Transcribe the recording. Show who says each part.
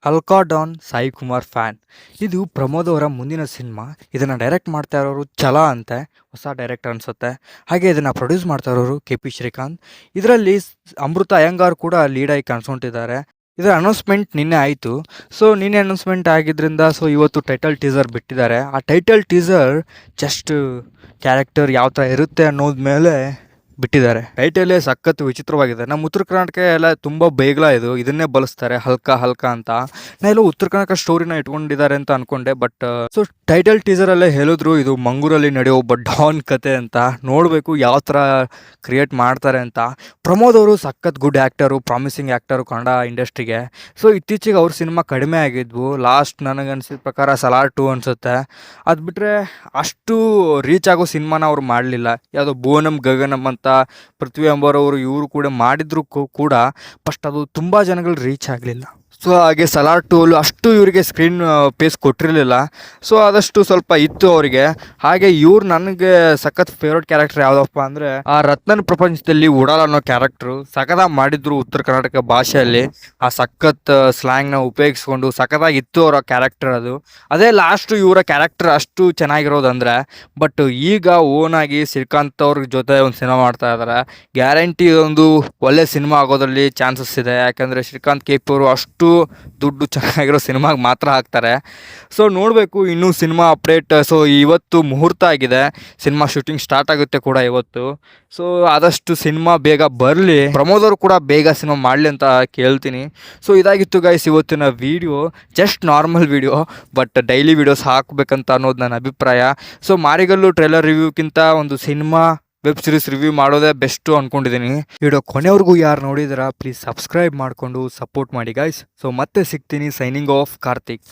Speaker 1: Alka Don Sai Kumar fan. ಇದು ಪ್ರಮೋದ್ ಅವರ ಮುಂದಿನ ಸಿನಿಮಾ. ಇದನ್ನು ಡೈರೆಕ್ಟ್ ಮಾಡ್ತಾ ಇರೋರು ಛಲ ಅಂತೆ, ಹೊಸ ಡೈರೆಕ್ಟರ್ ಅನಿಸುತ್ತೆ. ಹಾಗೆ ಇದನ್ನು ಪ್ರೊಡ್ಯೂಸ್ ಮಾಡ್ತಾ ಇರೋರು KP ಶ್ರೀಕಾಂತ್. ಇದರಲ್ಲಿ ಅಮೃತ ಅಯ್ಯಂಗಾರ್ ಕೂಡ ಲೀಡಾಗಿ ಕಾಣಿಸ್ಕೊಂಡಿದ್ದಾರೆ. ಇದರ ಅನೌನ್ಸ್ಮೆಂಟ್ ನಿನ್ನೆ ಆಯಿತು. ಸೊ ನಿನ್ನೆ ಅನೌನ್ಸ್ಮೆಂಟ್ ಆಗಿದ್ದರಿಂದ ಇವತ್ತು ಟೈಟಲ್ ಟೀಸರ್ ಬಿಟ್ಟಿದ್ದಾರೆ. ಆ ಟೈಟಲ್ ಟೀಸರ್ ಜಸ್ಟ್ ಕ್ಯಾರೆಕ್ಟರ್ ಯಾವ ಥರ ಇರುತ್ತೆ ಅನ್ನೋದ ಮೇಲೆ ಬಿಟ್ಟಿದ್ದಾರೆ. ಟೈಟಲೇ ಸಖತ್ ವಿಚಿತ್ರವಾಗಿದೆ. ನಮ್ಮ ಉತ್ತರ ಕರ್ನಾಟಕ ಎಲ್ಲ ತುಂಬ ಬೇಗಲ ಇದನ್ನೇ ಬಳಸ್ತಾರೆ, ಹಲ್ಕ ಅಂತ. ನಾ ಎಲ್ಲೋ ಉತ್ತರ ಕರ್ನಾಟಕ ಸ್ಟೋರಿನ ಇಟ್ಕೊಂಡಿದ್ದಾರೆ ಅಂತ ಅನ್ಕೊಂಡೆ. ಬಟ್ ಟೈಟಲ್ ಟೀಸರಲ್ಲೇ ಹೇಳಿದ್ರು ಇದು ಮಂಗೂರಲ್ಲಿ ನಡೆಯೋ ಒಬ್ಬ ಡಾನ್ ಕತೆ ಅಂತ. ನೋಡಬೇಕು ಯಾವ ಥರ ಕ್ರಿಯೇಟ್ ಮಾಡ್ತಾರೆ ಅಂತ. ಪ್ರಮೋದ್ ಅವರು ಸಖತ್ good actor, promising actor Kannada ಇಂಡಸ್ಟ್ರಿಗೆ. ಇತ್ತೀಚೆಗೆ ಅವ್ರ ಸಿನಿಮಾ ಕಡಿಮೆ ಆಗಿದ್ವು. ಲಾಸ್ಟ್ ನನಗನ್ಸಿದ ಪ್ರಕಾರ ಸಲಾರ್ 2 ಅನಿಸುತ್ತೆ. ಅದು ಬಿಟ್ಟರೆ ಅಷ್ಟು ರೀಚ್ ಆಗೋ ಸಿನಿಮಾನ ಅವ್ರು ಮಾಡಲಿಲ್ಲ. ಯಾವುದೋ ಭುವನಂ ಗಗನಂ ಅಂತ ಪೃಥ್ವಿ ಎಂಬರವರು ಇವರು ಕೂಡ ಮಾಡಿದ್ರು ಕೂಡ ಫಸ್ಟ್ ಅದು ತುಂಬ ಜನಗಳು ರೀಚ್ ಆಗಲಿಲ್ಲ. ಹಾಗೆ ಸಲಾರ್ 2 ಅಷ್ಟು ಇವರಿಗೆ ಸ್ಕ್ರೀನ್ ಪೇಸ್ ಕೊಟ್ಟಿರಲಿಲ್ಲ. ಆದಷ್ಟು ಸ್ವಲ್ಪ ಇತ್ತು ಅವರಿಗೆ. ಹಾಗೆ ನನಗೆ ಸಖತ್ ಫೇವ್ರೇಟ್ ಕ್ಯಾರೆಕ್ಟರ್ ಯಾವುದಪ್ಪ ಅಂದರೆ ಆ ರತ್ನನ್ ಪ್ರಪಂಚದಲ್ಲಿ ಉಡಾಲ್ ಅನ್ನೋ ಕ್ಯಾರೆಕ್ಟ್ರು ಸಖತ್ತಾಗಿ ಮಾಡಿದ್ರು. ಉತ್ತರ ಕರ್ನಾಟಕ ಭಾಷೆಯಲ್ಲಿ ಆ ಸಖತ್ ಸ್ಲ್ಯಾಂಗ್ನ ಉಪಯೋಗಿಸ್ಕೊಂಡು ಸಖತ್ತಾಗಿತ್ತು ಅವರ ಕ್ಯಾರೆಕ್ಟರ್. ಅದೇ ಲಾಸ್ಟ್ ಇವರ ಕ್ಯಾರೆಕ್ಟರ್ ಅಷ್ಟು ಚೆನ್ನಾಗಿರೋದಂದರೆ. ಬಟ್ ಈಗ ಓನಾಗಿ ಶ್ರೀಕಾಂತ್ ಅವ್ರ ಜೊತೆ ಒಂದು ಸಿನಿಮಾ ಮಾಡ್ತಾ ಇದ್ದಾರೆ. ಗ್ಯಾರಂಟಿ ಒಂದು ಒಳ್ಳೆ ಸಿನಿಮಾ ಆಗೋದ್ರಲ್ಲಿ ಚಾನ್ಸಸ್ ಇದೆ. ಯಾಕಂದರೆ ಶ್ರೀಕಾಂತ್ KP ಅವರು ಅಷ್ಟು ದುಡ್ಡು ಚೆನ್ನಾಗಿರೋ ಸಿನಿಮಾಗೆ ಮಾತ್ರ ಹಾಕ್ತಾರೆ. ನೋಡಬೇಕು ಇನ್ನೂ ಸಿನಿಮಾ ಅಪ್ಡೇಟ್. ಇವತ್ತು ಮುಹೂರ್ತ ಆಗಿದೆ, ಸಿನಿಮಾ ಶೂಟಿಂಗ್ ಸ್ಟಾರ್ಟ್ ಆಗುತ್ತೆ ಕೂಡ ಇವತ್ತು. ಆದಷ್ಟು ಸಿನಿಮಾ ಬೇಗ ಬರಲಿ, ಪ್ರಮೋದ್ ಅವರು ಕೂಡ ಬೇಗ ಸಿನಿಮಾ ಮಾಡಲಿ ಅಂತ ಕೇಳ್ತೀನಿ. ಇದಾಗಿತ್ತು ಗೈಸ್ ಇವತ್ತಿನ video. Just normal video, but daily videos ಹಾಕಬೇಕಂತ ಅನ್ನೋದು ನನ್ನ ಅಭಿಪ್ರಾಯ. ಮಾರಿಗಲ್ಲು ಟ್ರೇಲರ್ ರಿವ್ಯೂಕ್ಕಿಂತ ಒಂದು ಸಿನಿಮಾ ವೆಬ್ ಸೀರೀಸ್ ರಿವ್ಯೂ ಮಾಡೋದೇ ಬೆಸ್ಟು ಅಂದ್ಕೊಂಡಿದ್ದೀನಿ. ವಿಡಿಯೋ ಕೊನೆವರೆಗೂ ಯಾರು ನೋಡಿದಿರಾ ಪ್ಲೀಸ್ ಸಬ್ಸ್ಕ್ರೈಬ್ ಮಾಡಿಕೊಂಡು ಸಪೋರ್ಟ್ ಮಾಡಿ ಗೈಸ್. ಮತ್ತೆ ಸಿಗ್ತೀನಿ. Signing off Karthik.